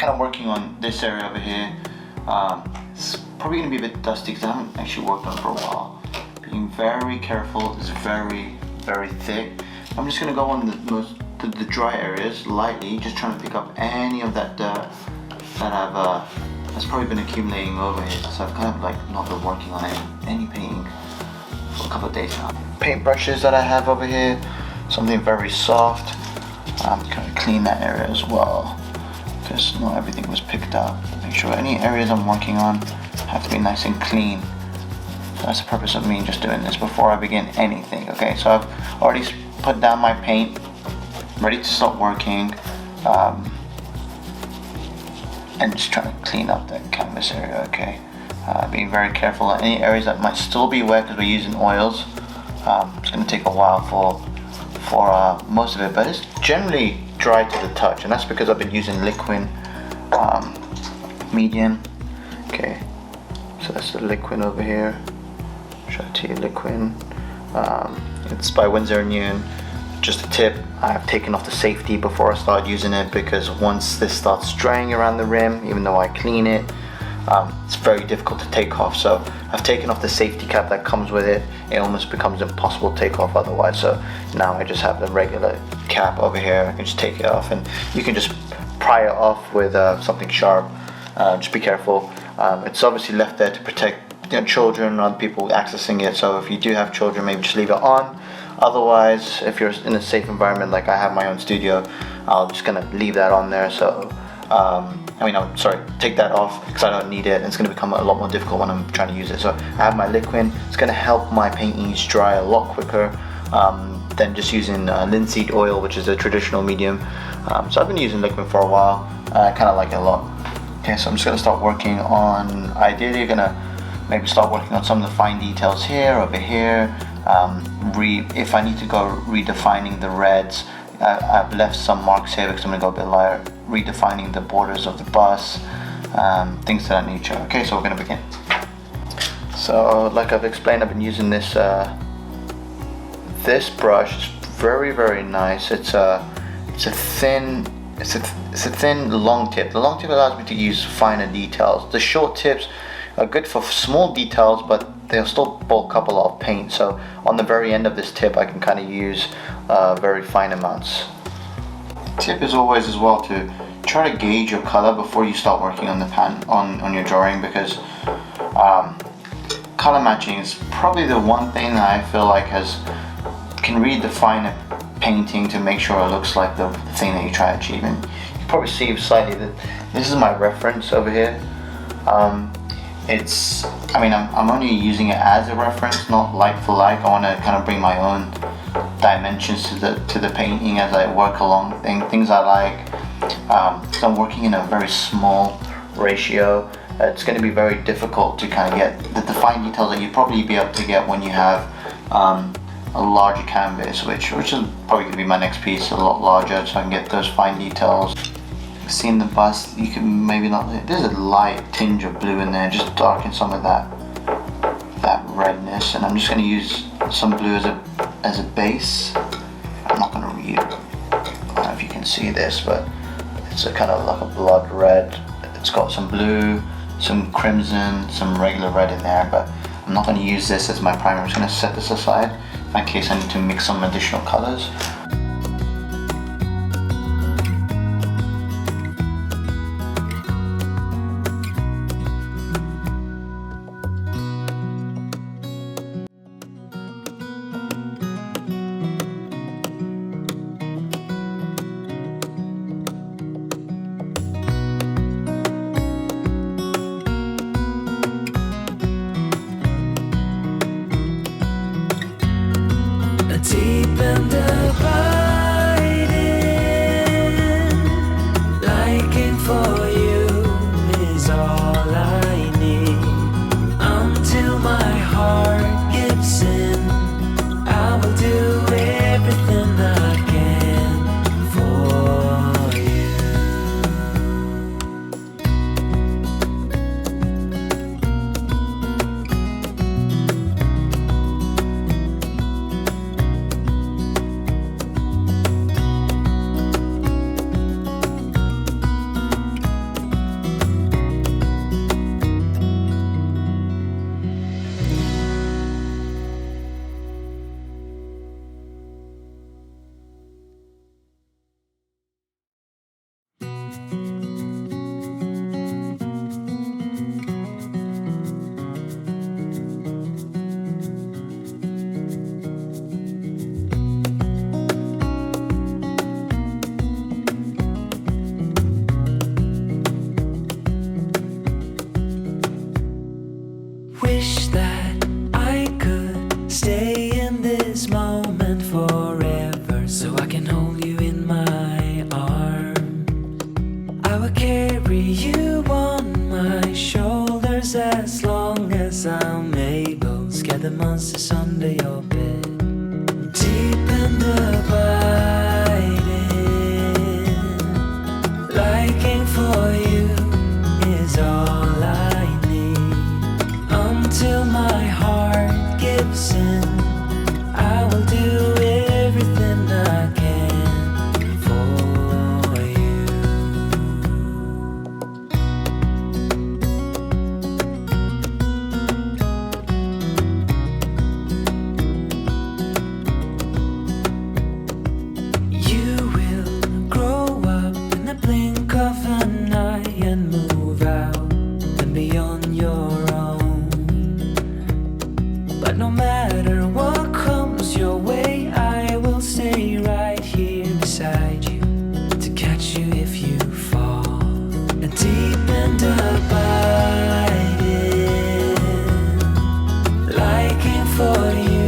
kind of working on this area over here. It's probably going to be a bit dusty because I haven't actually worked on it for a while. Being very careful, it's very, very thick. I'm just going to go on the dry areas lightly, just trying to pick up any of that dirt that that's probably been accumulating over here. So I've kind of like not been working on any painting for a couple of days now. Paint brushes that I have over here, something very soft. I'm going to clean that area as well because not everything was picked up. Make sure any areas I'm working on have to be nice and clean. So that's the purpose of me just doing this before I begin anything. Okay, so I've already put down my paint, ready to start working, and just trying to clean up that canvas area. Okay, being very careful at any areas that might still be wet because we're using oils. It's going to take a while for most of it, but it's generally dry to the touch, and that's because I've been using Liquin Medium. Okay, so that's the Liquin over here. Show it to you, Liquin. It's by Winsor. Just a tip, I've taken off the safety before I start using it because once this starts drying around the rim, even though I clean it, it's very difficult to take off. So I've taken off the safety cap that comes with it. It almost becomes impossible to take off otherwise. So now I just have the regular cap over here. I can just take it off, and you can just pry it off with something sharp. Just be careful. It's obviously left there to protect children and other people accessing it. So if you do have children, maybe just leave it on. Otherwise, if you're in a safe environment like I have my own studio, I'm just gonna leave that on there. So I'm sorry, take that off because I don't need it. It's going to become a lot more difficult when I'm trying to use it. So I have my Liquin. It's going to help my paintings dry a lot quicker than just using linseed oil, which is a traditional medium. So I've been using Liquin for a while. I kind of like it a lot. Okay, so I'm just going to start working on, ideally going to maybe start working on some of the fine details here, over here. If I need to go redefining the reds, I've left some marks here because I'm going to go a bit lighter, redefining the borders of the bus, things of that nature. Okay, so we're going to begin. So like I've explained, I've been using this this brush. It's very, very nice. It's a thin long tip. The long tip allows me to use finer details. The short tips are good for small details, but they'll still bulk up a lot of paint. So on the very end of this tip, I can kind of use very fine amounts. Tip is always as well to try to gauge your color before you start working on the on your drawing, because color matching is probably the one thing that I feel like can redefine a painting to make sure it looks like the thing that you try to achieve. And you probably see slightly that this is my reference over here. I'm only using it as a reference, not like for like. I want to kind of bring my own dimensions to the painting as I work along things I like. So I'm working in a very small ratio. It's going to be very difficult to kind of get the fine details that you'd probably be able to get when you have a larger canvas, which is probably going to be my next piece, a lot larger, so I can get those fine details. Seeing the bust, you can maybe not, there's a light tinge of blue in there, just darken some of that redness, and I'm just going to use some blue as a base. I'm not going to read, I don't know if you can see this, but it's a kind of like a blood red. It's got some blue, some crimson, some regular red in there, but I'm not going to use this as my primer. I'm just going to set this aside in case I need to mix some additional colors. Deep in the stay in this moment forever, so I can hold you in my arms. I will carry you on my shoulders as long as I'm able. Scare the monsters under your bed. Deep and abiding, liking for you is all I need. Until my heart gives in, I will do everything I can for you. You will grow up in the blink of an eye and move out and beyond your own. But no matter what comes your way, I will stay right here beside you to catch you if you fall. And deep and abiding, liking for you